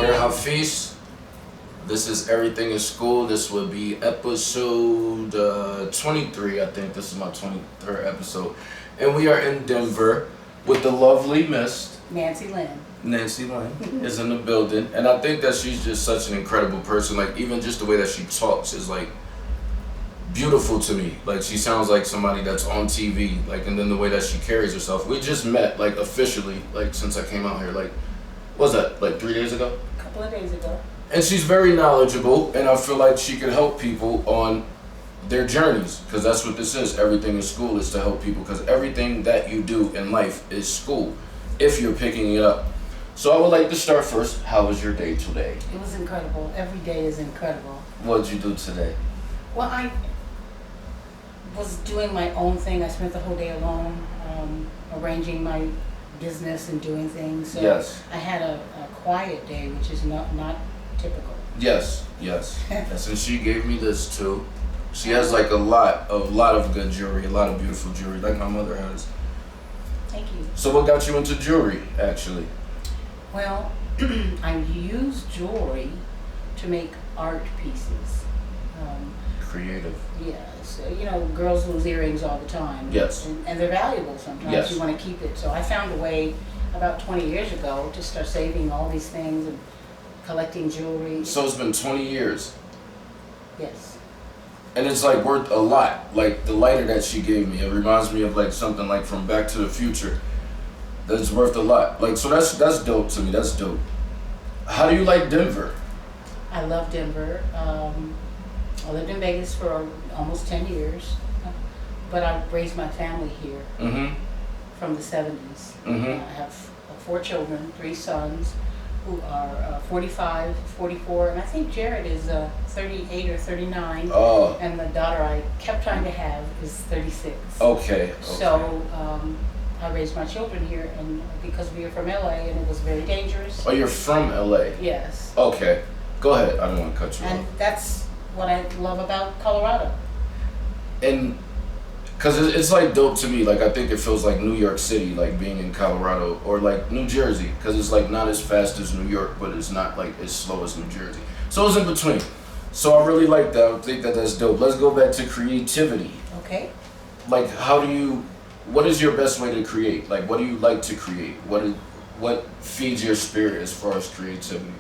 We're Hafiz. This is Everything in School. This will be episode 23. I think this is my 23rd episode. And we are in Denver with the lovely Miss Nancy Lynn. Nancy Lynn is in the building. And I think that she's just such an incredible person. Like, even just the way that she talks is like beautiful to me. Like, she sounds like somebody that's on TV. Like, and then the way that she carries herself. We just met, like, officially, like, since I came out here. Like, what was that, like 3 days ago? A couple of days ago. And she's very knowledgeable, and I feel like she could help people on their journeys, because that's what this is. Everything in School is to help people, because everything that you do in life is school, if you're picking it up. So I would like to start first. How was your day today? It was incredible. Every day is incredible. What did you do today? Well, I was doing my own thing. I spent the whole day alone, arranging my business and doing things. So Yes. I had a quiet day, which is not typical. Yes. And she gave me this too. She has like a lot of good jewelry, a lot of beautiful jewelry, like my mother has. Thank you. So what got you into jewelry, actually? Well, I use jewelry to make art pieces. Creative. Yes, girls lose earrings all the time. Yes. And they're valuable sometimes. Yes. You want to keep it. So I found a way about 20 years ago to start saving all these things and collecting jewelry. So it's been 20 years. Yes. And it's like worth a lot. Like the lighter that she gave me, it reminds me of like something like from Back to the Future. That's worth a lot. Like, so that's dope to me. That's dope. How do you like Denver? I love Denver. I lived in Vegas for almost 10 years, but I raised my family here from the 70s. I have 4 children, 3 sons who are 45, 44, and I think Jared is 38 or 39. Oh. And the daughter I kept trying to have is 36. Okay. So I raised my children here, and because we are from LA, and it was very dangerous. Oh, you're from LA? Yes. Okay. Go ahead. I don't want to cut you And off. that's what I love about Colorado. And because it's like dope to me. Like, I think it feels like New York City, like being in Colorado, or like New Jersey, because it's like not as fast as New York, but it's not like as slow as New Jersey. So it's in between. So I really like that. I think that that's dope. Let's go back to creativity. Okay. Like, what is your best way to create? Like, what do you like to create? What feeds your spirit as far as creativity?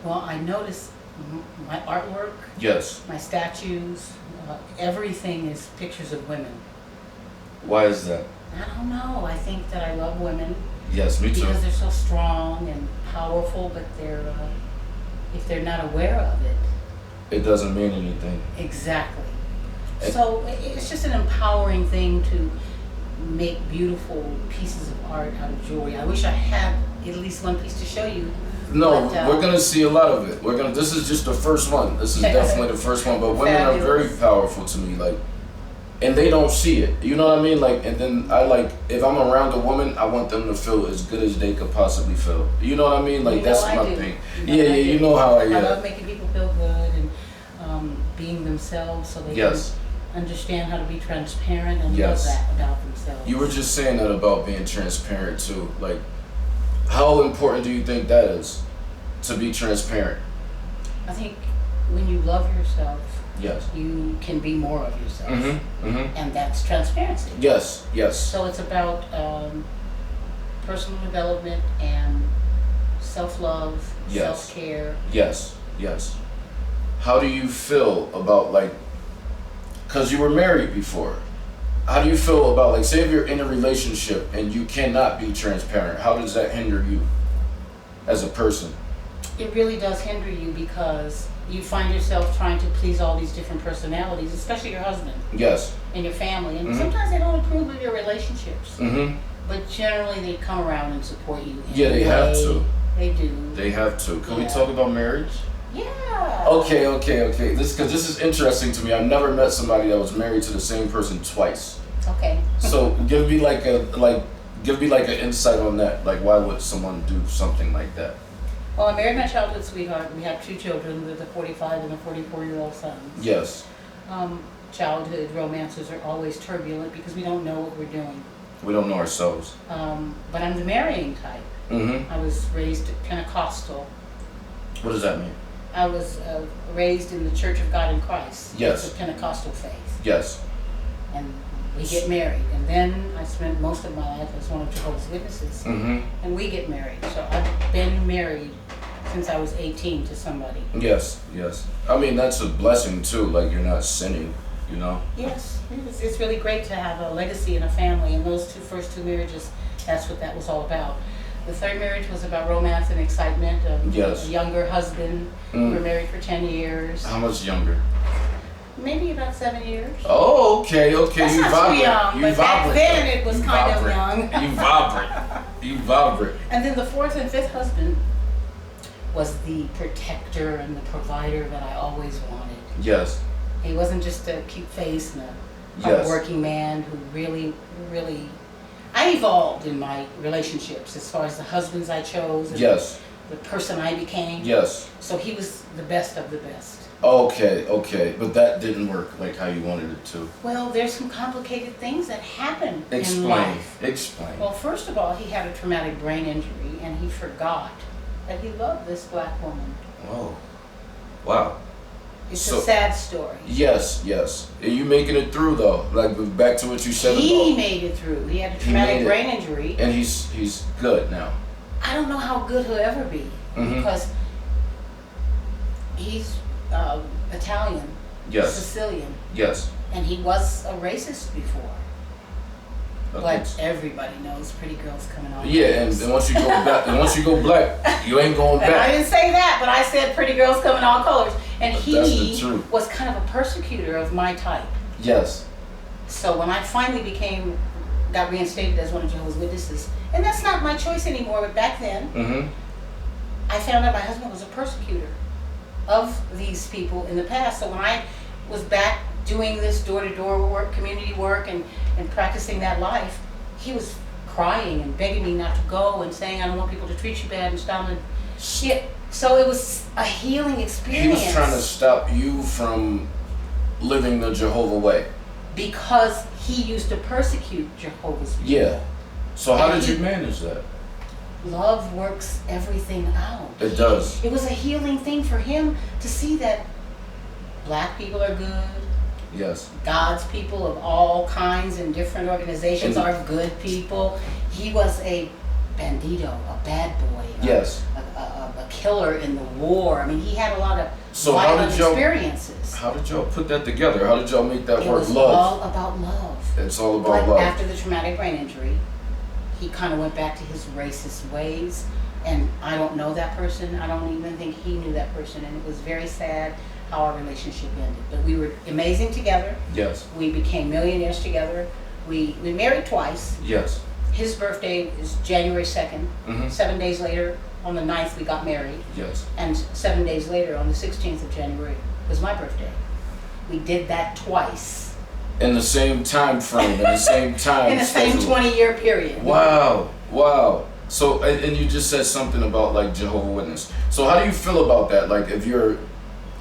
Well, I notice my artwork, Yes. my statues, everything is pictures of women. Why is that? I don't know. I think that I love women Yes, me too. because they're so strong and powerful, but if they're not aware of it. It doesn't mean anything. Exactly. So it's just an empowering thing to make beautiful pieces of art out of jewelry. I wish I had at least one piece to show you. No, But, we're gonna see a lot of it. This is just the first one. This is definitely the first one. But women are very Fabulous. powerful to me, like, and they don't see it. You know what I mean? Like, and then if I'm around a woman, I want them to feel as good as they could possibly feel. You know what I mean? Like, You know that's I my do. thing. You know I do. You know how I I love making people feel good and being themselves so they Yes. can understand how to be transparent and Yes. love that about themselves. You were just saying that about being transparent too. Like, how important do you think that is, to be transparent? I think when you love yourself, Yes. you can be more of yourself. And that's transparency. Yes. So it's about personal development and self-love, Yes. self-care. Yes. How do you feel about, like, because you were married before, how do you feel about, like, say if you're in a relationship and you cannot be transparent, how does that hinder you as a person? It really does hinder you because you find yourself trying to please all these different personalities, especially your husband Yes. and your family. And sometimes they don't approve of your relationships. But generally they come around and support you. in Yeah, they a have way. to. They do. They have to. Can we Yeah. talk about marriage? Yeah. Okay. This is interesting to me. I've never met somebody that was married to the same person twice. Okay. So give me like an insight on that. Like, why would someone do something like that? Well, I married my childhood sweetheart. We have 2 children with a 45 and a 44-year-old son. Yes. Childhood romances are always turbulent because we don't know what we're doing. We don't know ourselves. But I'm the marrying type. Mm-hmm. I was raised Pentecostal. What does that mean? I was raised in the Church of God in Christ. Yes. It's a Pentecostal faith. Yes. And we get married. And then I spent most of my life as one of Jehovah's Witnesses. Mm-hmm. And we get married. So I've been married since I was 18 to somebody. Yes, yes. I mean, that's a blessing too. Like, you're not sinning, you know? Yes. It's really great to have a legacy and a family. And those first two marriages, that's what that was all about. The third marriage was about romance and excitement. Yes. A younger husband. We were married for 10 years. How much younger? Maybe about 7 years. Oh, okay. That's You not vibrant. too young, You but vibrant. back then it was kind of young. You vibrant. You vibrant. And then the fourth and fifth husband was the protector and the provider that I always wanted. Yes. He wasn't just a cute face and a working man who really, really... I evolved in my relationships as far as the husbands I chose and Yes. the person I became. Yes. So he was the best of the best. Okay. But that didn't work like how you wanted it to. Well, there's some complicated things that happen in Explain. life. Explain. Well, first of all, he had a traumatic brain injury and he forgot that he loved this black woman. Oh. Wow. It's a sad story. Yes. Are you making it through though? Like, back to what you said He about... made it through. He had a traumatic brain injury. And he's good now. I don't know how good he'll ever be because he's Italian, Yes. Sicilian, Yes. and he was a racist before. Okay. But everybody knows pretty girls coming on. Yeah, and once you go back, and once you go black, you ain't going And I back. didn't say that, but I said pretty girls come in all colors. And That's the he truth. was kind of a persecutor of my type. Yes. So when I finally got reinstated as one of Jehovah's Witnesses, and that's not my choice anymore, but back then, I found out my husband was a persecutor of these people in the past. So when I was back doing this door-to-door work, community work, and practicing that life, he was crying and begging me not to go and saying, I don't want people to treat you bad and stuff. And shit. So it was a healing experience. He was trying to stop you from living the Jehovah way. Because he used to persecute Jehovah's people. Yeah. So how did you manage that? Love works everything out. It does. It was a healing thing for him to see that black people are good. Yes. God's people of all kinds and different organizations are good people. He was a bandito, a bad boy. Yes. A killer in the war. I mean, he had a lot of violent experiences. How did y'all put that together? How did y'all make that work? It was all about love. It's all about love. But after the traumatic brain injury, he kind of went back to his racist ways. And I don't know that person. I don't even think he knew that person. And it was very sad how our relationship ended. But we were amazing together. Yes. We became millionaires together. We married twice. Yes. His birthday is January 2nd. 7 days later, on the 9th, we got married. Yes. And 7 days later, on the 16th of January, was my birthday. We did that twice. In the same time frame, in the same time in the same 20-year period. Wow. So, and you just said something about like Jehovah's Witness. So how do you feel about that? Like, if you're,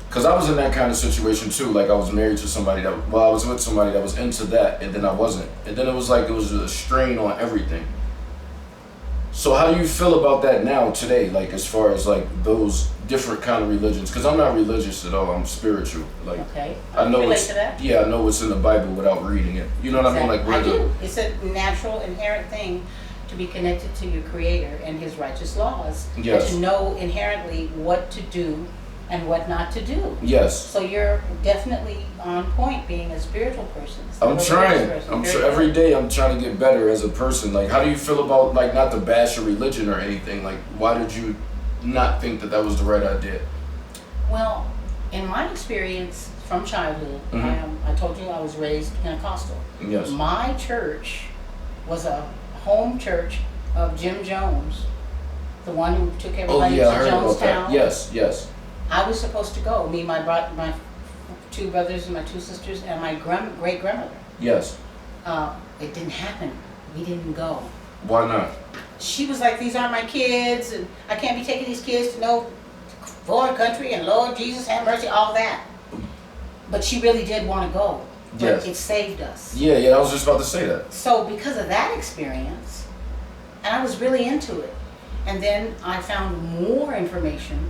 because I was in that kind of situation too. Like, I was married to somebody I was with somebody that was into that, and then I wasn't. And then it was like, it was a strain on everything. So how do you feel about that now, today? Like, as far as like those different kind of religions? Because I'm not religious at all. I'm spiritual. Like, okay. I know relate it's, to that? yeah, I know what's in the Bible without reading it. You know what I mean? Like, I do. It's a natural, inherent thing to be connected to your Creator and His righteous laws. Yes. And to know inherently what to do and what not to do. Yes. So you're definitely on point being a spiritual person. I'm trying. Every day I'm trying to get better as a person. Like, how do you feel about, like, not to bash your religion or anything? Like, why did you not think that that was the right idea? Well, in my experience from childhood, I told you I was raised Pentecostal. Yes. My church was a home church of Jim Jones, the one who took everybody to I heard about Jonestown. that. Yes. I was supposed to go. Me, my two brothers and my two sisters, and my great grandmother. Yes. It didn't happen. We didn't go. Why not? She was like, these aren't my kids, and I can't be taking these kids to no foreign country, and Lord Jesus, have mercy, all that. But she really did want to go. But Yes. it saved us. Yeah, I was just about to say that. So because of that experience, and I was really into it, and then I found more information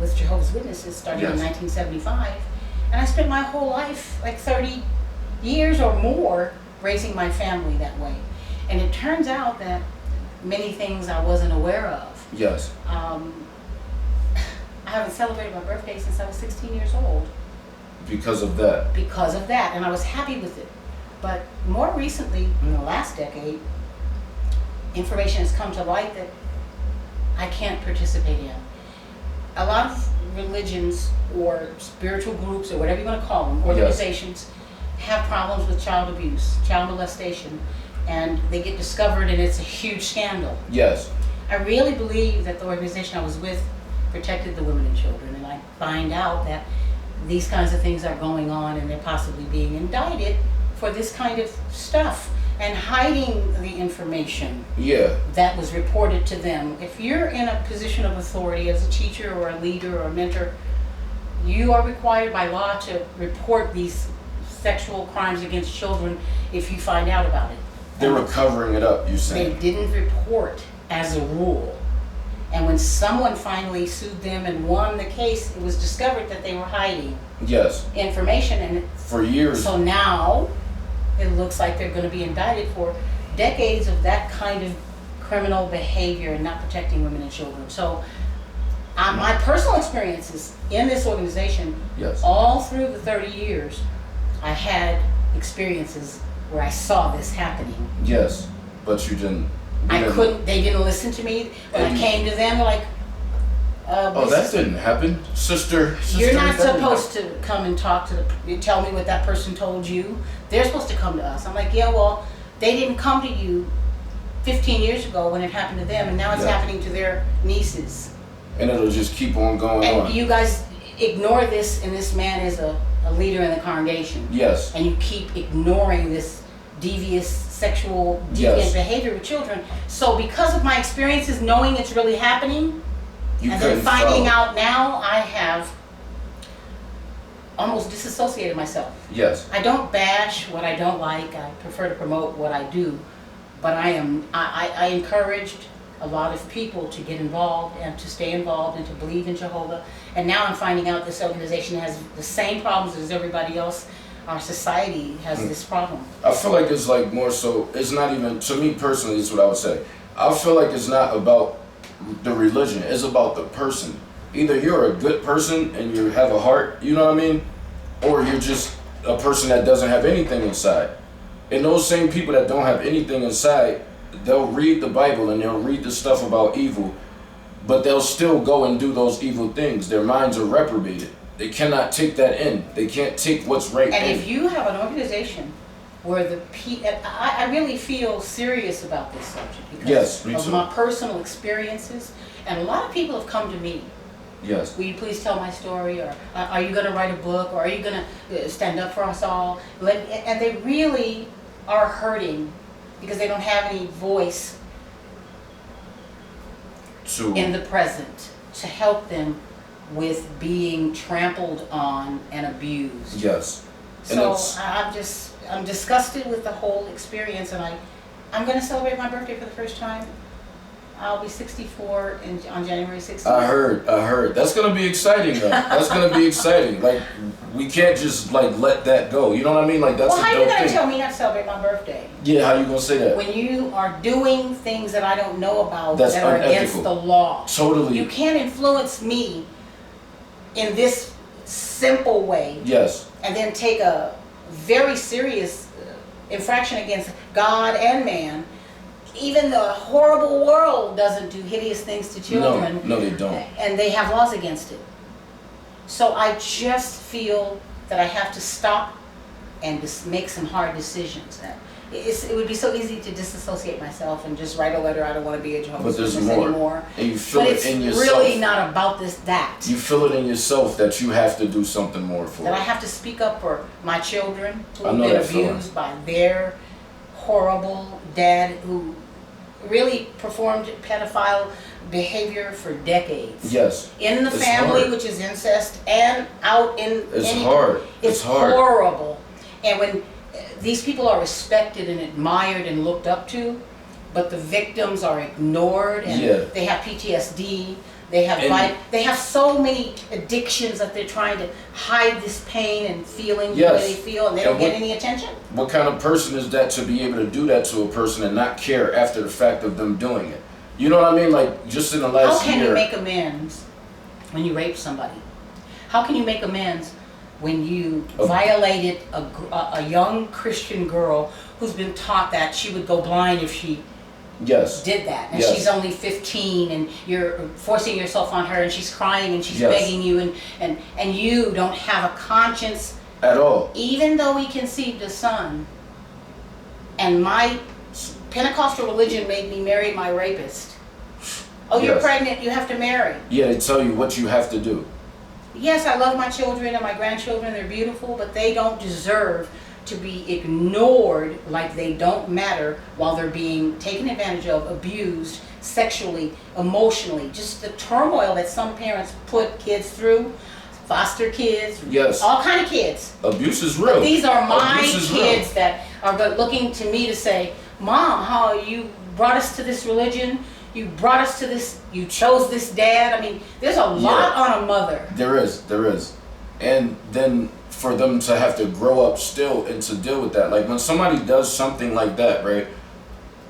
with Jehovah's Witnesses starting in 1975, and I spent my whole life, like 30 years or more, raising my family that way. And it turns out that many things I wasn't aware of. Yes. I haven't celebrated my birthday since I was 16 years old. Because of that. Because of that, and I was happy with it. But more recently, in the last decade, information has come to light that I can't participate in. A lot of religions or spiritual groups or whatever you want to call them, organizations, have problems with child abuse, child molestation, and they get discovered and it's a huge scandal. Yes. I really believe that the organization I was with protected the women and children, and I find out that these kinds of things are going on and they're possibly being indicted for this kind of stuff and hiding the information that was reported to them. If you're in a position of authority as a teacher or a leader or a mentor, you are required by law to report these sexual crimes against children if you find out about it. They were covering it up, you say? They didn't report as a rule. And when someone finally sued them and won the case, it was discovered that they were hiding information. And for years. So now it looks like they're going to be indicted for decades of that kind of criminal behavior and not protecting women and children. So my personal experiences in this organization, all through the 30 years, I had experiences where I saw this happening. Yes, but you didn't. They didn't listen to me. When I came to them, they're like, that didn't happen. Sister, you're not supposed to come and talk to tell me what that person told you. They're supposed to come to us. I'm like, yeah, well, they didn't come to you 15 years ago when it happened to them, and now it's happening to their nieces. And it'll just keep on going on. And you guys ignore this, and this man is a leader in the congregation. Yes. And you keep ignoring this devious, sexual, deviant behavior with children. So because of my experiences knowing it's really happening, and then finding out now, I have almost disassociated myself. Yes. I don't bash what I don't like. I prefer to promote what I do. But I encouraged a lot of people to get involved and to stay involved and to believe in Jehovah. And now I'm finding out this organization has the same problems as everybody else. Our society has this problem. I feel like it's like more so, it's not even, to me personally, it's what I would say. I feel like it's not about the religion, it's about the person. Either you're a good person and you have a heart, you know what I mean? Or you're just a person that doesn't have anything inside. And those same people that don't have anything inside, they'll read the Bible and they'll read the stuff about evil, but they'll still go and do those evil things. Their minds are reprobated. They cannot take that in. They can't take what's right in. And if you have an organization where I really feel serious about this subject because of my personal experiences, and a lot of people have come to me. Yes. Will you please tell my story, or are you going to write a book, or are you going to stand up for us all? And they really are hurting because they don't have any voice in the present to help them with being trampled on and abused. Yes. So I'm disgusted with the whole experience, and I'm going to celebrate my birthday for the first time. I'll be 64 on January 16th. I heard. That's going to be exciting, though. That's going to be exciting. Like, we can't just, like, let that go. You know what I mean? Like, that's a dope thing. Well, how are you going to tell me not to celebrate my birthday? Yeah, how you going to say that? When you are doing things that I don't know about that are against the law. Totally. You can't influence me in this simple way. Yes. And then take a very serious infraction against God and man. Even the horrible world doesn't do hideous things to children. No, they don't. And they have laws against it. So I just feel that I have to stop and just make some hard decisions. It would be so easy to disassociate myself and just write a letter, I don't want to be a Jehovah's Witness anymore. And you feel it in yourself. But it's really not about that. You feel it in yourself that you have to do something more for. That I have to speak up for my children who have been abused by their horrible dad who really performed pedophile behavior for decades. Yes. In the family, which is incest, and out in It's hard. It's horrible. And when these people are respected and admired and looked up to, but the victims are ignored and they have PTSD. They have so many addictions that they're trying to hide this pain and feeling the way they feel, and they don't get any attention. What kind of person is that to be able to do that to a person and not care after the fact of them doing it? You know what I mean? Like, just in the last year. How can you make amends when you rape somebody? How can you make amends when you violated a young Christian girl who's been taught that she would go blind if she did that, and she's only 15, and you're forcing yourself on her, and she's crying and she's begging you, and you don't have a conscience at all. Even though we conceived a son, and my Pentecostal religion made me marry my rapist. Oh, you're pregnant, you have to marry. Yeah, they tell you what you have to do. Yes, I love my children and my grandchildren, they're beautiful, but they don't deserve to be ignored like they don't matter while they're being taken advantage of, abused, sexually, emotionally. Just the turmoil that some parents put kids through, foster kids, all kind of kids. Abuse is real. But these are my kids that are looking to me to say, Mom, how you brought us to this religion, you brought us to this, you chose this dad. I mean, there's a lot on a mother. There is. And then for them to have to grow up still and to deal with that. Like, when somebody does something like that, right,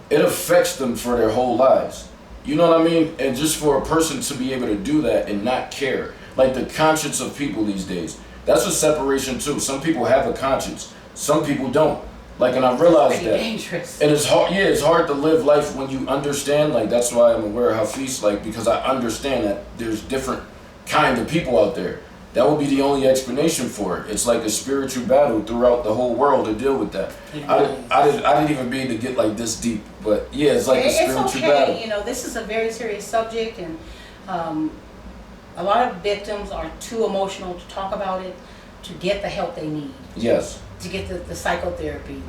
it affects them for their whole lives. You know what I mean? And just for a person to be able to do that and not care. Like, the conscience of people these days. That's a separation too. Some people have a conscience. Some people don't. Like, and I realized that. Dangerous. And it's hard, it's hard to live life when you understand. Like, that's why I'm aware of Hafiz, like, because I understand that there's different kind of people out there. That would be the only explanation for it. It's like a spiritual battle throughout the whole world to deal with that. I didn't even mean to get like this deep, but yeah, it's like a spiritual battle. You know, this is a very serious subject, and a lot of victims are too emotional to talk about it, to get the help they need. Yes. To get the psychotherapy,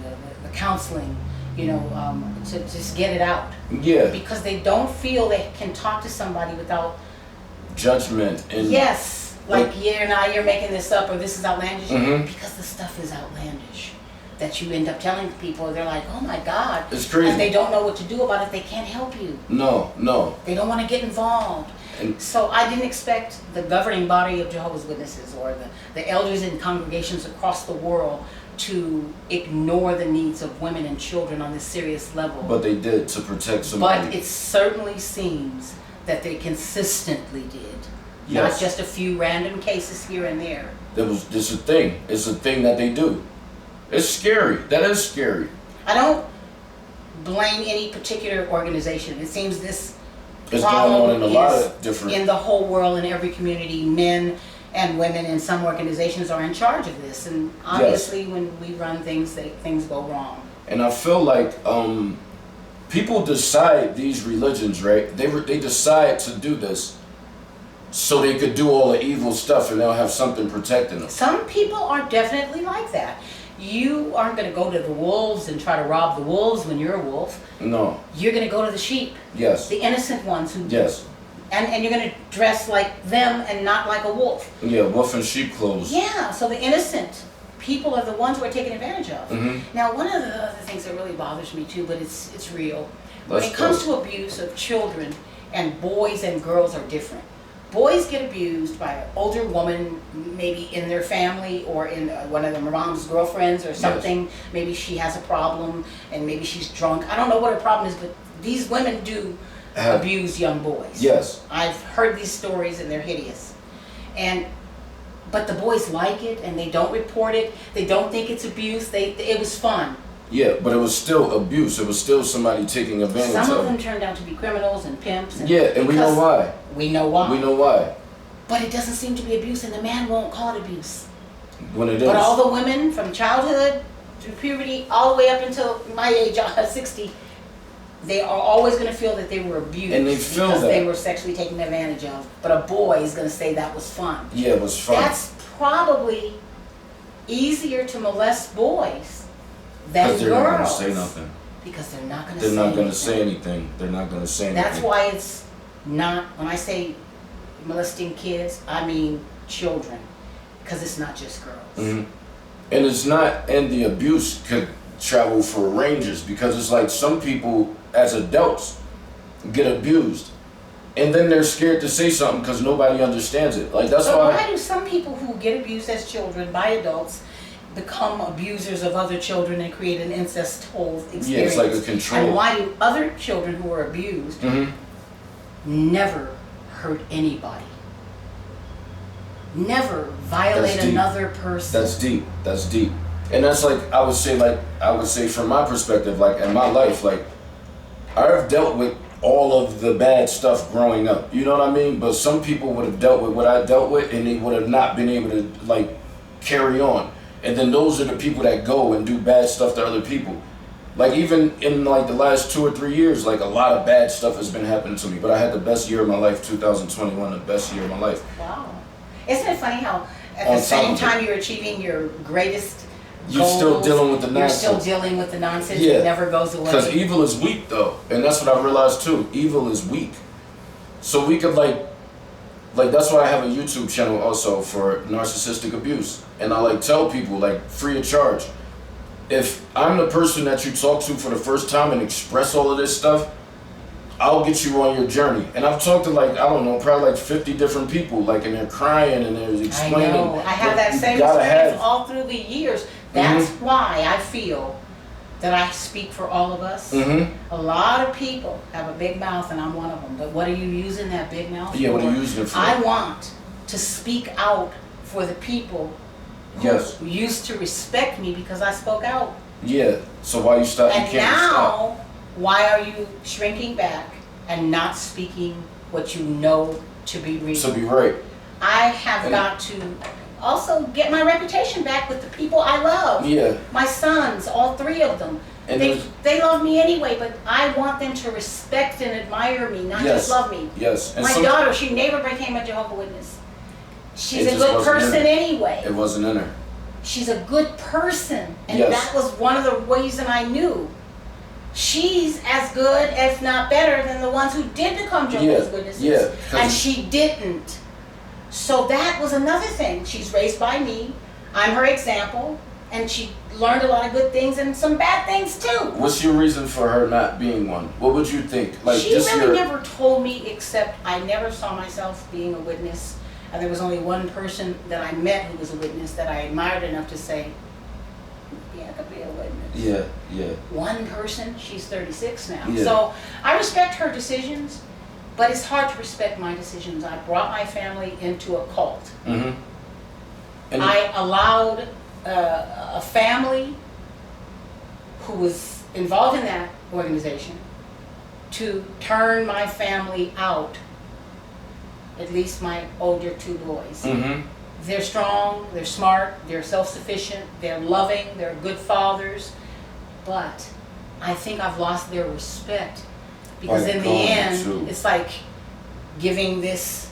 the counseling, you know, to just get it out. Yeah. Because they don't feel they can talk to somebody without judgment and like you're making this up, or this is outlandish, because the stuff is outlandish that you end up telling people. They're like, oh my God, it's crazy, and they don't know what to do about it. They can't help you. No, they don't want to get involved. And so I didn't expect the governing body of Jehovah's Witnesses or the elders in congregations across the world to ignore the needs of women and children on this serious level. But they did, to protect somebody. But it certainly seems that they consistently did. Not just a few random cases here and there. It's a thing. It's a thing that they do. It's scary. That is scary. I don't blame any particular organization. It seems this it's going on in a lot of different... in the whole world, in every community. Men and women in some organizations are in charge of this. And obviously when we run things, things go wrong. And I feel like people decide, these religions, right? They decide to do this so they could do all the evil stuff and they'll have something protecting them. Some people are definitely like that. You aren't going to go to the wolves and try to rob the wolves when you're a wolf. No. You're going to go to the sheep. Yes. The innocent ones who... Yes. And you're going to dress like them and not like a wolf. Yeah, wolf in sheep clothes. Yeah, so the innocent people are the ones who are taken advantage of. Now, one of the other things that really bothers me too, but it's real. When it comes to abuse of children, and boys and girls are different. Boys get abused by an older woman, maybe in their family or in one of their mom's girlfriends or something. Maybe she has a problem and maybe she's drunk. I don't know what her problem is, but these women do abuse young boys. Yes. I've heard these stories and they're hideous. But the boys like it and they don't report it. They don't think it's abuse. It was fun. Yeah, but it was still abuse. It was still somebody taking advantage of them. Some of them turned out to be criminals and pimps. And we know why. We know why. We know why. But it doesn't seem to be abuse, and the man won't call it abuse. When it is. But all the women, from childhood to puberty, all the way up until my age, 60, they are always going to feel that they were abused. And they feel because that. They were sexually taken advantage of. But a boy is going to say that was fun. Yeah, it was fun. That's probably easier to molest boys than girls. Because they're not going to say nothing. Because they're not going to say anything. They're not going anything. to say anything. They're not going to say anything. That's why it's not, when I say molesting kids, I mean children. Because it's not just girls. And it's not, and the abuse could travel for ranges, because it's like some people as adults get abused and then they're scared to say something because nobody understands it. Like that's But why. why do some people who get abused as children by adults become abusers of other children and create an incestual experience? Yeah, it's like a control. And why do other children who are abused never hurt anybody? Never violate another person. That's deep. That's deep. And that's like I would say from my perspective, like in my life, like I've dealt with all of the bad stuff growing up. You know what I mean? But some people would have dealt with what I dealt with and they would have not been able to like carry on. And then those are the people that go and do bad stuff to other people. Like even in like the last 2 or 3 years, like a lot of bad stuff has been happening to me. But I had the best year of my life, 2021, the best year of my life. Wow. Isn't it funny how at the same time you're achieving your greatest you're goals, still dealing with the nonsense. You're still dealing with the nonsense that never goes away. Because evil is weak though. And that's what I realized too. Evil is weak. So we could like that's why I have a YouTube channel also for narcissistic abuse. And I like tell people like free of charge. If I'm the person that you talk to for the first time and express all of this stuff, I'll get you on your journey. And I've talked to like, I don't know, probably like 50 different people, like, and they're crying and they're explaining. I know. I have that same experience all through the years. That's why I feel that I speak for all of us. A lot of people have a big mouth and I'm one of them. But what are you using that big mouth for? Yeah, what are you using it for? I want to speak out for the people who used to respect me because I spoke out. Yeah, so why you stop? And now, why are you shrinking back and not speaking what you know to be real? To be right. I have got to also get my reputation back with the people I love. Yeah. My sons, all 3 of them. And they love me anyway, but I want them to respect and admire me, not just love me. Yes. And my daughter, she never became a Jehovah's Witness. She's a good person anyway. It wasn't in her. She's a good person. And that was one of the reasons I knew. She's as good, if not better, than the ones who did become Jehovah's Witnesses. Yeah. And she didn't. So that was another thing. She's raised by me. I'm her example. And she learned a lot of good things and some bad things too. What's your reason for her not being one? What would you think? Like she really never told me, except I never saw myself being a witness. And there was only one person that I met who was a witness that I admired enough to say, yeah, I could be a witness. Yeah. One person, she's 36 now. Yeah. So I respect her decisions, but it's hard to respect my decisions. I brought my family into a cult. And I allowed a family who was involved in that organization to turn my family out, at least my older 2 boys. They're strong, they're smart, they're self-sufficient, they're loving, they're good fathers, but I think I've lost their respect because in the end, it's like giving this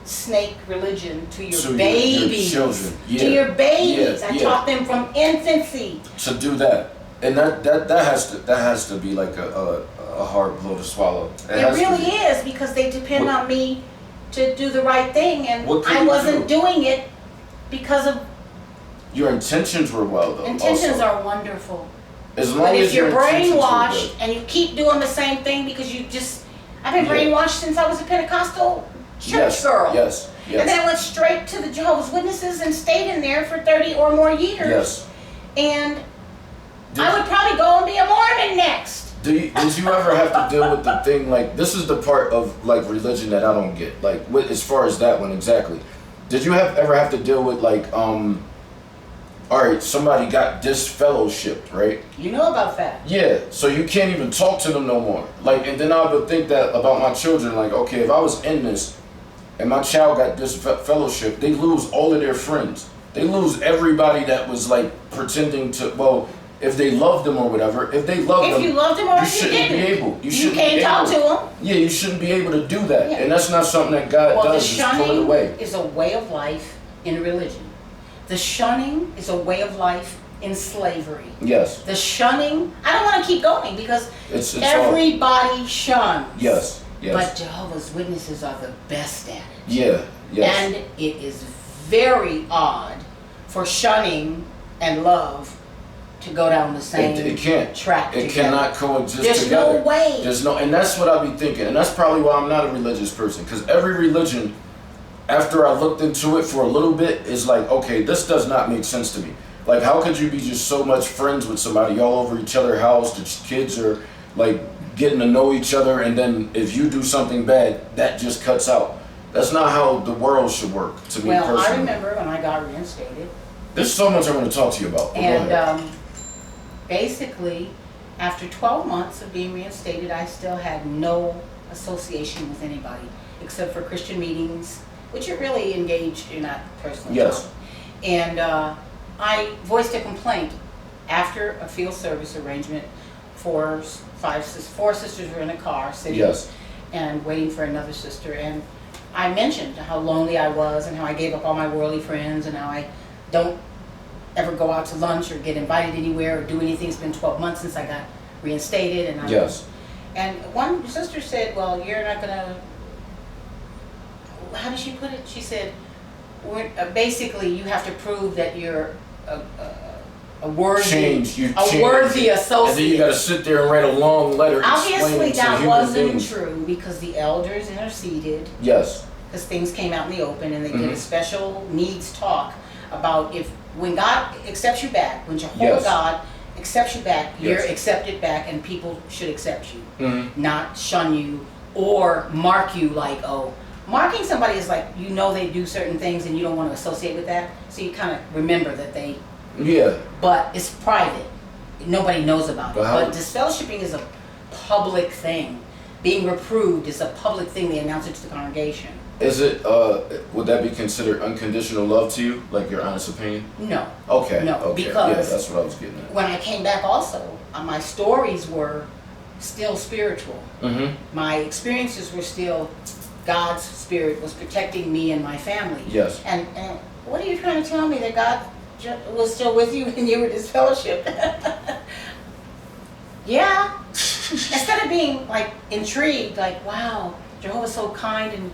snake religion to your babies, your children. to your babies. I taught them from infancy to do that, and that has to be like a hard blow to swallow. It really is, because they depend on me to do the right thing, and I wasn't doing it because of. Your intentions were well though. Intentions are wonderful. As long but as if you're brainwashed good. and you keep doing the same thing because I've been brainwashed since I was a Pentecostal church girl. Yes. And then I went straight to the Jehovah's Witnesses and stayed in there for 30 or more years. Yes. And I would probably go and be a Mormon next. Did you ever have to deal with the thing, like, this is the part of like religion that I don't get, like as far as that one exactly. Did you ever have to deal with like, all right, somebody got disfellowshipped, right? You know about that. Yeah, so you can't even talk to them no more. Like, and then I would think that about my children, like, okay, if I was in this and my child got disfellowshipped, they lose all of their friends. They lose everybody that was like pretending to, well, if they loved them or whatever, if they loved them, you loved them or you if you shouldn't didn't. be able. You can't talk to them. Yeah, you shouldn't be able to do that. Yeah. And that's not something that God does, just pull it away. The shunning is a way of life in religion. The shunning is a way of life in slavery. Yes. The shunning, I don't want to keep going because it's everybody shuns. Yes. But Jehovah's Witnesses are the best at it. Yeah. Yes. And it is very odd for shunning and love to go down the same It can't. track It together. cannot coexist There's together. no way. There's no, and that's what I be thinking, and that's probably why I'm not a religious person. Because every religion, after I looked into it for a little bit, is like, okay, this does not make sense to me. Like, how could you be just so much friends with somebody all over each other's house? The kids are like getting to know each other, and then if you do something bad, that just cuts out. That's not how the world should work, to me personally. I remember when I got reinstated. There's so much I want to talk to you about. And basically, after 12 months of being reinstated, I still had no association with anybody except for Christian meetings, which you're really engaged in that personally. Yes. And I voiced a complaint after a field service arrangement. Four sisters were in a car sitting Yes. and waiting for another sister. And I mentioned how lonely I was and how I gave up all my worldly friends and how I don't ever go out to lunch or get invited anywhere or do anything. It's been 12 months since I got reinstated. And Yes. And one sister said, well, you're not going to, how did she put it? She said, basically, you have to prove that you're a worthy associate. And then you got to sit there and write a long letter. Obviously, that human wasn't beings. true because the elders interceded. Yes. Because things came out in the open, and they Mm-hmm. did a special needs talk about when God accepts you back, when Jehovah Yes. God accepts you back, Yes. you're accepted back, and people should accept you, Mm-hmm. not shun you or mark you like, oh. Marking somebody is like, you know they do certain things and you don't want to associate with that, so you kind of remember that they. Yeah. But it's private. Nobody knows about it. But But disfellowshipping is a public thing. Being reproved is a public thing. They announce it to the congregation. Is it, would that be considered unconditional love to you? Like your honest opinion? No. Okay. No, Okay. because yeah, that's what I was getting at. when I came back also, my stories were still spiritual. Mm-hmm. My experiences were still, God's spirit was protecting me and my family. Yes. And what are you trying to tell me, that God was still with you when you were disfellowshipped? Yeah. Instead of being like intrigued, like, wow, Jehovah's so kind and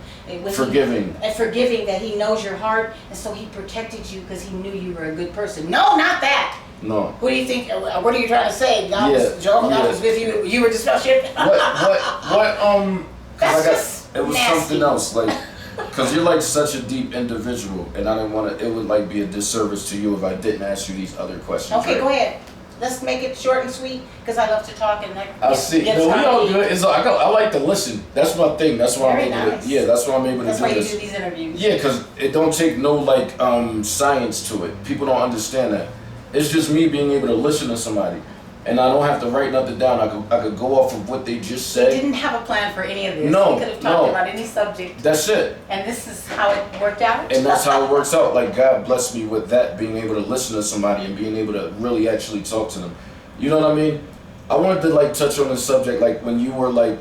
Forgiving. And forgiving, that he knows your heart, and so he protected you because he knew you were a good person. No, not that. No. What do you think? What are you trying to say? God Yeah, God was with you. You were disfellowshipped. What, That's I just it was nasty. something else, like, because you're like such a deep individual, and I didn't want to, it would like be a disservice to you if I didn't ask you these other questions. Okay, right? go ahead. Let's make it short and sweet, because I love to talk and that I see. gets No, we all hot. good. I like to listen. That's my thing. That's why Very I'm able nice. to. Yeah, that's why I'm able That's to why do you this. do these interviews. Yeah, because it don't take no like science to it. People don't understand that. It's just me being able to listen to somebody, and I don't have to write nothing down. I could go off of what they just We said. didn't have a plan for any of this. No, We could have talked no. about any subject, That's it. and this is how it worked out. And that's how it works out. Like, God blessed me with that, being able to listen to somebody and being able to really actually talk to them. You know what I mean? I wanted to like touch on the subject, like when you were like,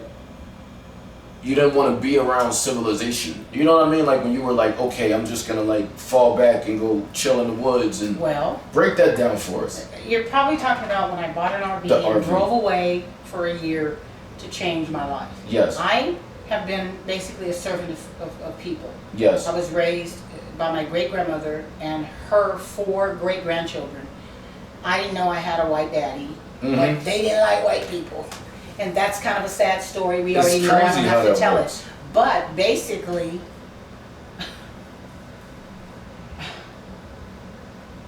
you didn't want to be around civilization. You know what I mean? Like when you were like, okay, I'm just gonna like fall back and go chill in the woods, and Well, break that down for us. you're probably talking about when I bought an RV The and RV. drove away for a year to change my life. Yes. I have been basically a servant of people. Yes. I was raised by my great-grandmother and her 4 great-grandchildren. I didn't know I had a white daddy, but Mhm. they didn't like white people. And that's kind of a sad story. We It's already know, I crazy don't how have to that tell works. it. But basically,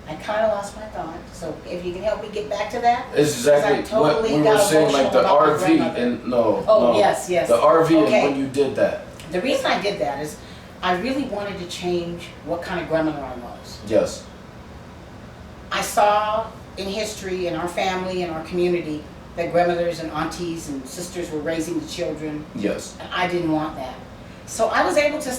I kind of lost my thought. So if you can help me get back to that. It's exactly 'Cause I what totally we were got saying, like the emotional about my RV grandmother. and no. Oh, no. yes. The RV Okay. and when you did that. The reason I did that is I really wanted to change what kind of grandmother I was. Yes. I saw in history, in our family, in our community, that grandmothers and aunties and sisters were raising the children, Yes. and I didn't want that. So I was able to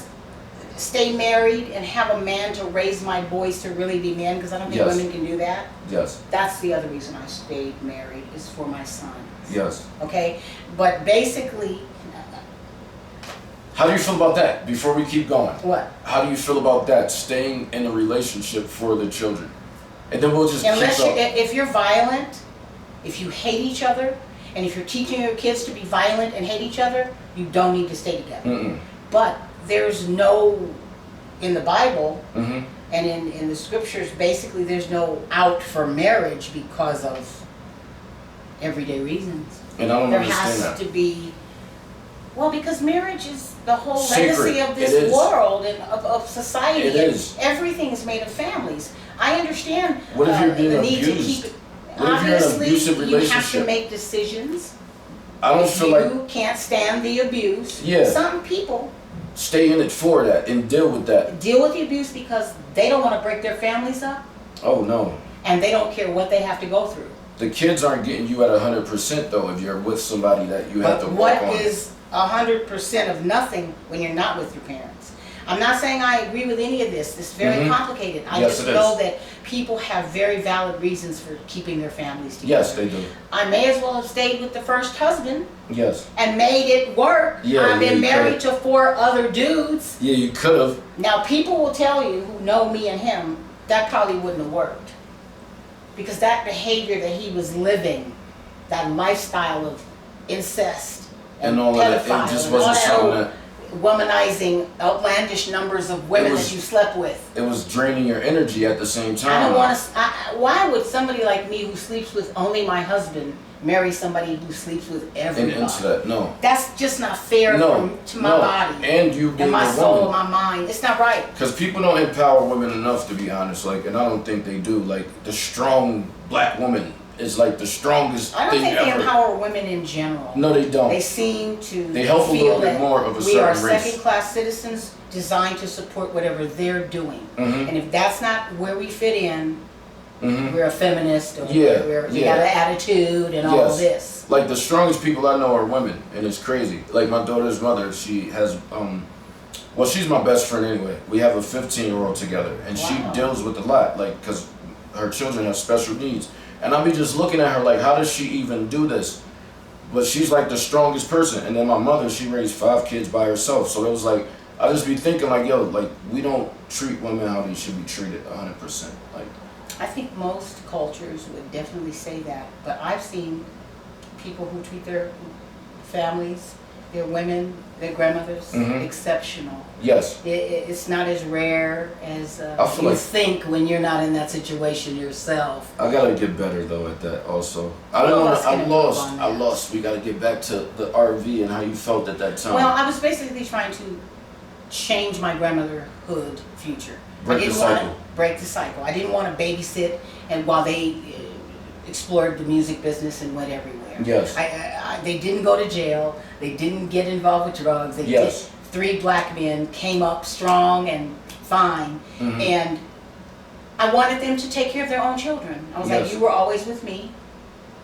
stay married and have a man to raise my boys to really be men, because I don't think Yes. women can do that. Yes. That's the other reason I stayed married, is for my son. Yes. Okay? But basically, How do you feel about that? Before we keep going. what? How do you feel about that? Staying in a relationship for the children, and then we'll just Unless keep you, going. if you're violent, if you hate each other, and if you're teaching your kids to be violent and hate each other, you don't need to stay together. Mm-mm. But there's no, in the Bible, Mm-hmm. And in the scriptures, basically, there's no out for marriage because of everyday reasons. And I don't There understand has that. to be, well, because marriage is the whole Sacred. legacy of It this is. world and of society. It and is. Everything is made of families. I understand What if you're being the need to abused? keep it. What if you're in an Obviously, abusive you have to relationship? make decisions. I don't If feel like you can't stand the abuse. Yeah. Some people stay in it for that and deal with that. deal with the abuse because they don't want to break their families up Oh no. and they don't care what they have to go through. The kids aren't getting you at 100% though if you're with somebody that you have But to what work on. is 100% of nothing when you're not with your parents? I'm not saying I agree with any of this. It's very complicated. I Yes, just it know is. that people have very valid reasons for keeping their families together. Yes, they do. I may as well have stayed with the first husband Yes. and made it work. Yeah, I've been you married could. to 4 other dudes. Yeah, you could have. Now, people will tell you who know me and him, that probably wouldn't have worked. Because that behavior that he was living, that lifestyle of incest And all of that, pedophile it just and all wasn't that something old that womanizing outlandish numbers of women It was- that you slept with. it was draining your energy at the same time. I don't want to. Why would somebody like me who sleeps with only my husband marry somebody who sleeps with and everybody? into that. No. That's just not fair to my body And you being and my a soul, woman. my mind. It's not right. Because people don't empower women enough, to be honest. Like, and I don't think they do. Like, the strong black woman is like the strongest I don't thing think they ever. empower women in general. No, they don't. They seem to They help a feel little bit that more of a we are certain race. second-class citizens designed to support whatever they're doing. Mhm. And if that's not where we fit in, Mhm. we're a feminist or Yeah, we yeah. got an attitude and all Yes. of this. Like, the strongest people I know are women, and it's crazy. Like, my daughter's mother, she has, well, she's my best friend anyway. We have a 15-year-old together, and she Wow. deals with a lot, like, because her children have special needs. And I'll be just looking at her like, how does she even do this? But she's like the strongest person. And then my mother, she raised 5 kids by herself. So it was like, I just be thinking like, yo, like, we don't treat women how they should be treated 100%. Like, I think most cultures would definitely say that, but I've seen people who treat their families, their women, their grandmothers, Mhm. exceptional. yes, It's not as rare as I feel you like- think when you're not in that situation yourself. I gotta get better though at that also. I All don't of want us to, I can improve lost, on I that. lost. We gotta get back to the RV and how you felt at that time. Well, I was basically trying to change my grandmotherhood future. Break I didn't the want cycle. to break the cycle. I didn't want to babysit and while they explored the music business and went everywhere. Yes. They didn't go to jail. They didn't get involved with drugs. They Yes. 3 black men came up strong and fine, Mhm. and I wanted them to take care of their own children. I was like, Yes. you were always with me.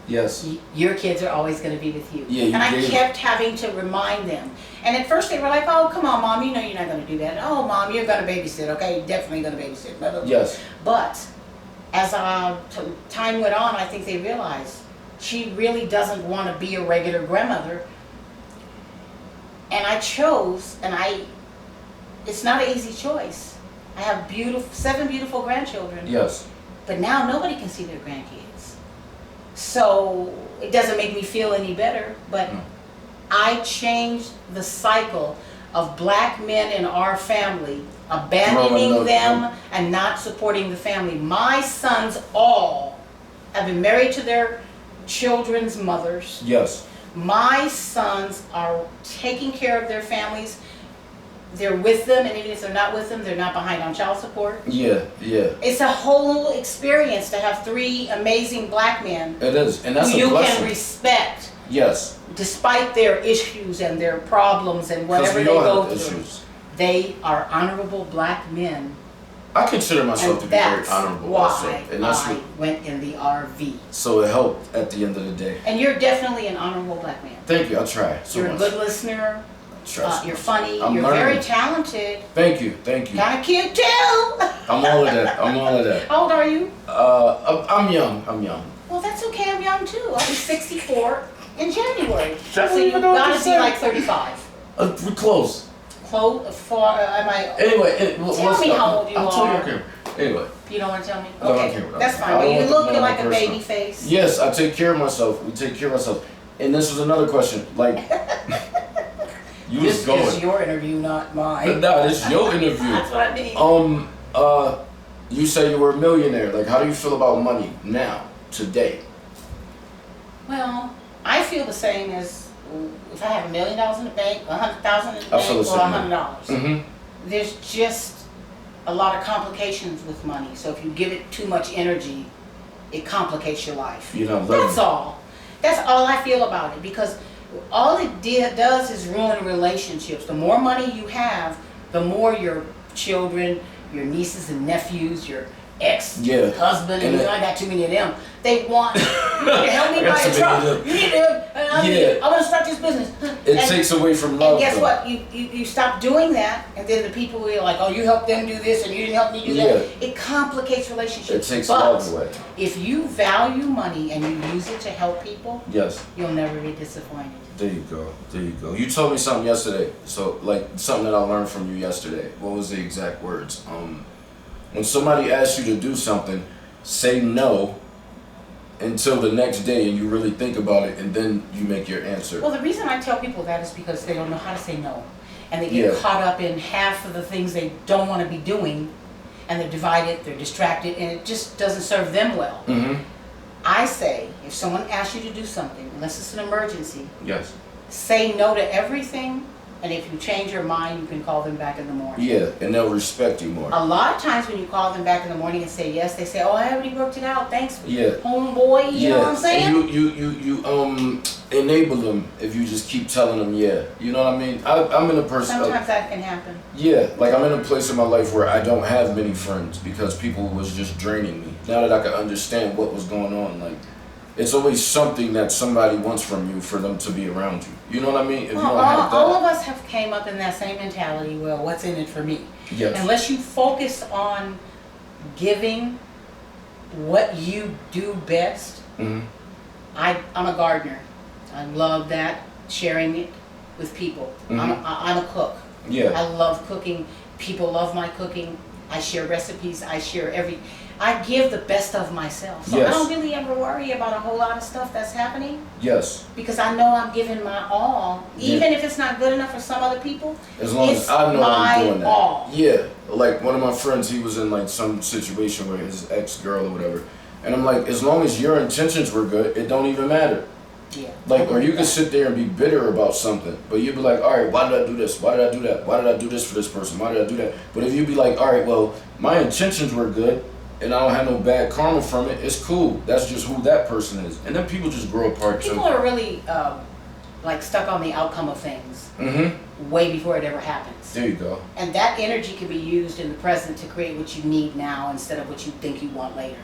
Yes. Your kids are always going to be with you. Yeah, you and I gave- kept having to remind them. And at first they were like, oh, come on, Mom, you know you're not going to do that. Oh, Mom, you're going to babysit, okay? You're definitely going to babysit. Blah, blah, blah. Yes. But as time went on, I think they realized she really doesn't want to be a regular grandmother. And I chose, it's not an easy choice. I have 7 beautiful grandchildren. Yes. But now nobody can see their grandkids. So it doesn't make me feel any better, but I changed the cycle of black men in our family abandoning Growing up, them and not supporting the family. My sons all have been married to their children's mothers. Yes. My sons are taking care of their families. They're with them, and even if they're not with them, they're not behind on child support. Yeah. Yeah. It's a whole experience to have 3 amazing black men It is, and that's who a you blessing. can respect Yes. despite their issues and their problems and Because whatever we they all go have through. issues. They are honorable black men, I consider myself and to be very that's honorable also, why and that's I what, went in the RV. so it helped at the end of the day. And you're definitely an honorable black man. Thank you. I try so You're much. a good listener. Try so You're much. funny. I'm You're learning. very talented. Thank you. Thank you. Kind of cute too. I'm all of that. I'm all of that. How old are you? I'm young. I'm young. Well, that's okay. I'm young too. I'll be 64 in January. Don't So you even know what gotta to be say. like 35. We're close. Am I? Anyway, Tell me how old you I'll tell you are. okay. Anyway. You don't want to tell me? No, I Okay, can't. that's I fine. don't But you want to look know like a personal. baby face. Yes, I take care of myself. We take care of ourselves. And this was another question. Like, you was This is going. your interview, not mine. No, this is your interview. That's what I mean. you say you were a millionaire. Like, how do you feel about money now, today? Well, I feel the same as if I have $1 million in the bank, $100,000 in the bank, or $100. Mm-hmm. There's just a lot of complications with money. So if you give it too much energy, it complicates your life. You know, that's all. That's all I feel about it, because all it does is ruin relationships. The more money you have, the more your children, your nieces and nephews, your ex-husband, and I got too many of them. They want, you need to help me buy a truck. You need to, I want to start this business. It takes away from love. And guess what? You stop doing that, and then the people who are like, oh, you helped them do this, and you didn't help me do that. It complicates relationships. It takes love away. If you value money and you use it to help people, you'll never be disappointed. There you go. There you go. You told me something yesterday. So, like, something that I learned from you yesterday. What was the exact words? When somebody asks you to do something, say no until the next day and you really think about it, and then you make your answer. Well, the reason I tell people that is because they don't know how to say no. And they get caught up in half of the things they don't want to be doing, and they're divided, they're distracted, and it just doesn't serve them well. Mm-hmm. I say, if someone asks you to do something, unless it's an emergency, say no to everything. And if you change your mind, you can call them back in the morning. Yeah, and they'll respect you more. A lot of times when you call them back in the morning and say yes, they say, oh, I already worked it out. Thanks, homeboy. You know what I'm saying? And you enable them if you just keep telling them You know what I mean? I'm in a person. Sometimes that can happen. Yeah, like I'm in a place in my life where I don't have many friends because people was just draining me. Now that I can understand what was going on, like, it's always something that somebody wants from you for them to be around you. You know what I mean? If you don't have that, all of us have came up in that same mentality. Well, what's in it for me? Unless you focus on giving what you do best. Mm-hmm. I'm a gardener. I love that, sharing it with people. Mm-hmm. I'm a cook. I love cooking. People love my cooking. I share recipes. I give the best of myself. So I don't really ever worry about a whole lot of stuff that's happening. Because I know I'm giving my all. Even if it's not good enough for some other people, as long as I know I'm doing that. All. Like one of my friends, he was in like some situation with his ex-girl or whatever. And I'm like, as long as your intentions were good, it don't even matter. Like, or you can sit there and be bitter about something, but you'd be like, all right, why did I do this? Why did I do that? Why did I do this for this person? Why did I do that? But if you be like, all right, well, my intentions were good, and I don't have no bad karma from it, it's cool. That's just who that person is. And then people just grow apart too. People are really like stuck on the outcome of things way before it ever happens. There you go. And that energy can be used in the present to create what you need now instead of what you think you want later.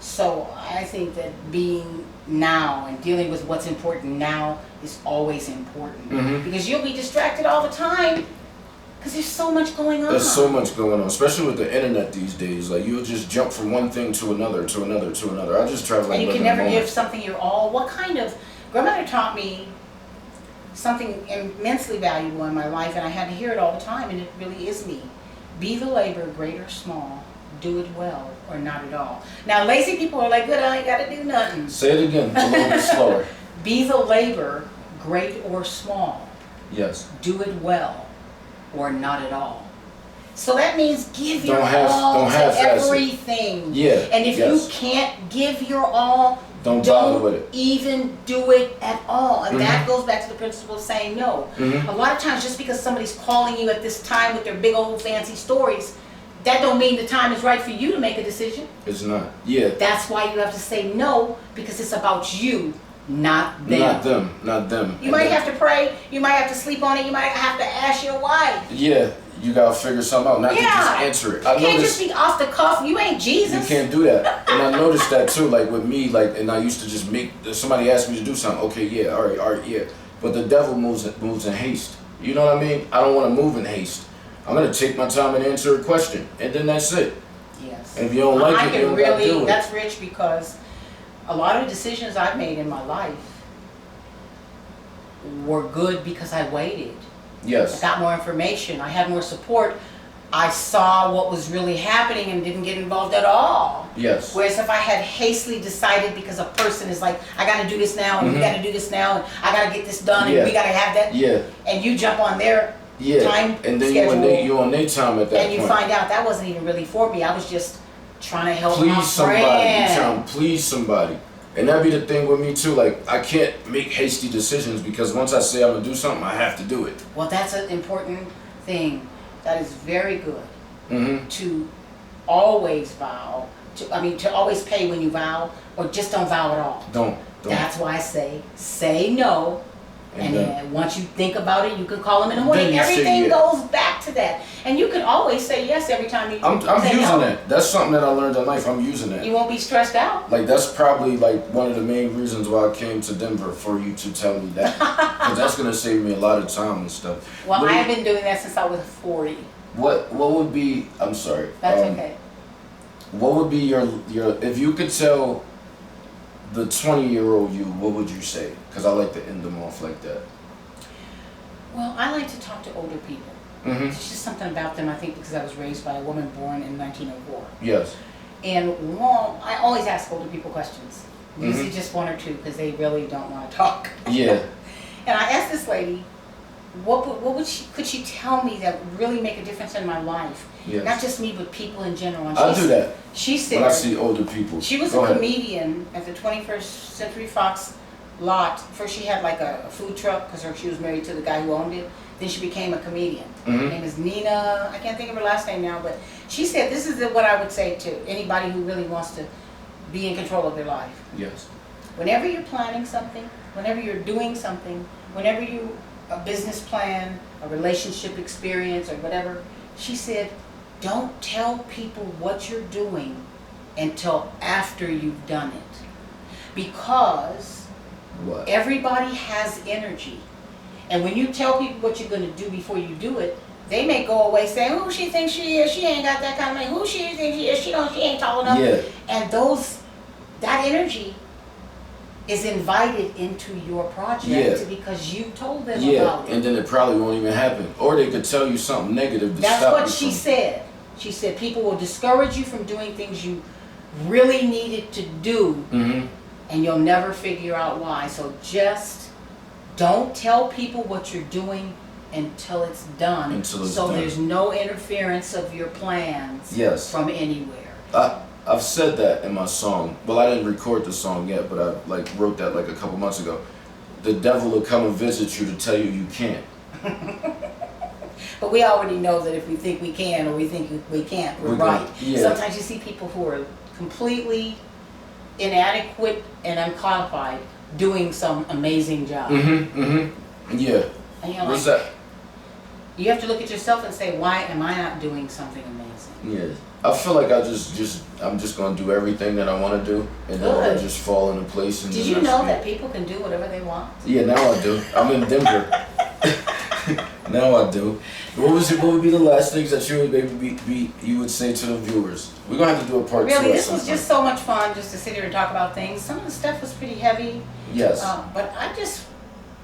So I think that being now and dealing with what's important now is always important. Because you'll be distracted all the time. Because there's so much going on. There's so much going on, especially with the internet these days. Like, you'll just jump from one thing to another, to another, to another. I just try to, like, and you can never give something your all. What kind of... Grandmother taught me something immensely valuable in my life, and I had to hear it all the time, and it really is me. Be the labor, great or small. Do it well or not at all. Now, lazy people are like, good, I ain't got to do nothing. Say it again, a little bit slower. Be the labor, great or small. Do it well or not at all. So that means give your all to everything. And if you can't give your all, don't bother with it. Even do it at all. And that goes back to the principle of saying no. A lot of times, just because somebody's calling you at this time with their big old fancy stories, that don't mean the time is right for you to make a decision. It's not. That's why you have to say no, because it's about you, not them. Not them. You might have to pray. You might have to sleep on it. You might have to ask your wife. You gotta figure something out. Not to just answer it. You can't just be off the cuff. You ain't Jesus. You can't do that. And I noticed that too. Like with me, like, and I used to just make somebody ask me to do something. Okay, all right. But the devil moves in haste. You know what I mean? I don't want to move in haste. I'm gonna take my time and answer a question, and then that's it. And if you don't like it, you don't gotta do it. That's rich, because a lot of the decisions I've made in my life were good because I waited. I got more information. I had more support. I saw what was really happening and didn't get involved at all. Whereas if I had hastily decided because a person is like, I got to do this now, and we got to do this now, and I got to get this done, and we got to have that, and you jump on their time and then schedule. you on their time at that and you point. find out that wasn't even really for me. I was just trying to help my Please somebody. friend. You're trying to please somebody. And that'd be the thing with me too. Like, I can't make hasty decisions because once I say I'm gonna do something, I have to do it. Well, that's an important thing. That is very good. To always vow. To always pay when you vow, or just don't vow at all. Don't. That's why I say no. And then once you think about it, you can call them in the Then morning. you say Everything yes. goes back to that. And you can always say yes every time you I'm say using no. that. That's something that I learned in life. I'm using that. You won't be stressed out. Like, that's probably like one of the main reasons why I came to Denver, for you to tell me that. Because that's gonna save me a lot of time and stuff. Well, I have been doing that since I was 40. What would be? I'm sorry. That's okay. What would be your if you could tell the 20-year-old you, what would you say? Because I like to end them off like that. Well, I like to talk to older people. It's just something about them, I think, because I was raised by a woman born in 1904. Yes. And I always ask older people questions. Usually just one or two, because they really don't want to talk. Yeah. And I asked this lady, could she tell me that would really make a difference in my life? Yes. Not just me, but people in general. And I'll do that. She said, when I see older people. she was a comedian at the 21st Century Fox lot. First she had like a food truck because she was married to the guy who owned it. Then she became a comedian. Her name is Nina. I can't think of her last name now, but she said this is what I would say to anybody who really wants to be in control of their life. Yes. Whenever you're planning something, whenever you're doing something, whenever you a business plan, a relationship experience, or whatever, she said, don't tell people what you're doing until after you've done it. Because everybody has energy. And when you tell people what you're going to do before you do it, they may go away saying, who she thinks she is, she ain't got that kind of money, who she thinks she is, she ain't tall enough. Yeah. And that energy is invited into your project because you told them about it. And then it probably won't even happen. Or they could tell you something negative to That's stop what she said. She said people will discourage you from doing things you really needed to do, and you'll never figure out why. So just don't tell people what you're doing until it's done. So there's no interference of your plans from anywhere. I've said that in my song. Well, I didn't record the song yet, but I wrote that like a couple months ago. The devil will come and visit you to tell you you can't. But we already know that if we think we can or we think we can't, we're right. Sometimes you see people who are completely inadequate and unqualified doing some amazing job. Yeah. And you're What's like, that? You have to look at yourself and say, why am I not doing something amazing? Yeah. I feel like I'm just gonna do everything that I want to do, and then it'll just fall into place. And did you know that people can do whatever they want? Yeah, now I do. I'm in Denver. Now I do. What would be the last things that you would you would say to the viewers? We're gonna have to do a part 2. Really, this was just so much fun just to sit here and talk about things. Some of the stuff was pretty heavy. Yes. But I just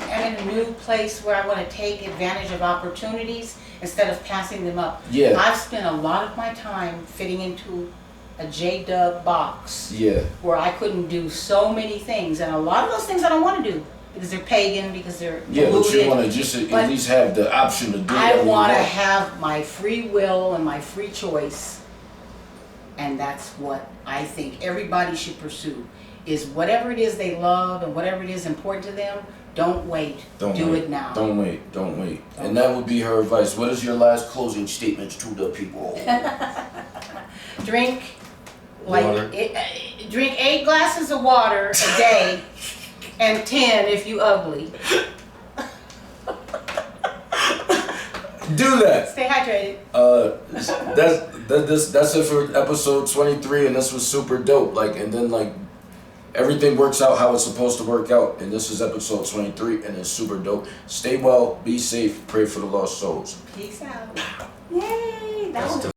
am in a new place where I want to take advantage of opportunities instead of passing them up. Yeah. I've spent a lot of my time fitting into a J-Dub box. Yeah. Where I couldn't do so many things, and a lot of those things I don't want to do because they're pagan, because they're polluted. But you want to just at least have the option to do it. I want to have my free will and my free choice, and that's what I think everybody should pursue. Is whatever it is they love and whatever it is important to them, don't wait. Do it now. Don't wait. And that would be her advice. What is your last closing statement to the people? Drink drink 8 glasses of water a day, and 10 if you ugly. Do that. Stay hydrated. That's it for episode 23, and this was super dope. And then everything works out how it's supposed to work out, and this is episode 23, and it's super dope. Stay well, be safe, pray for the lost souls. Peace out. Yay! That was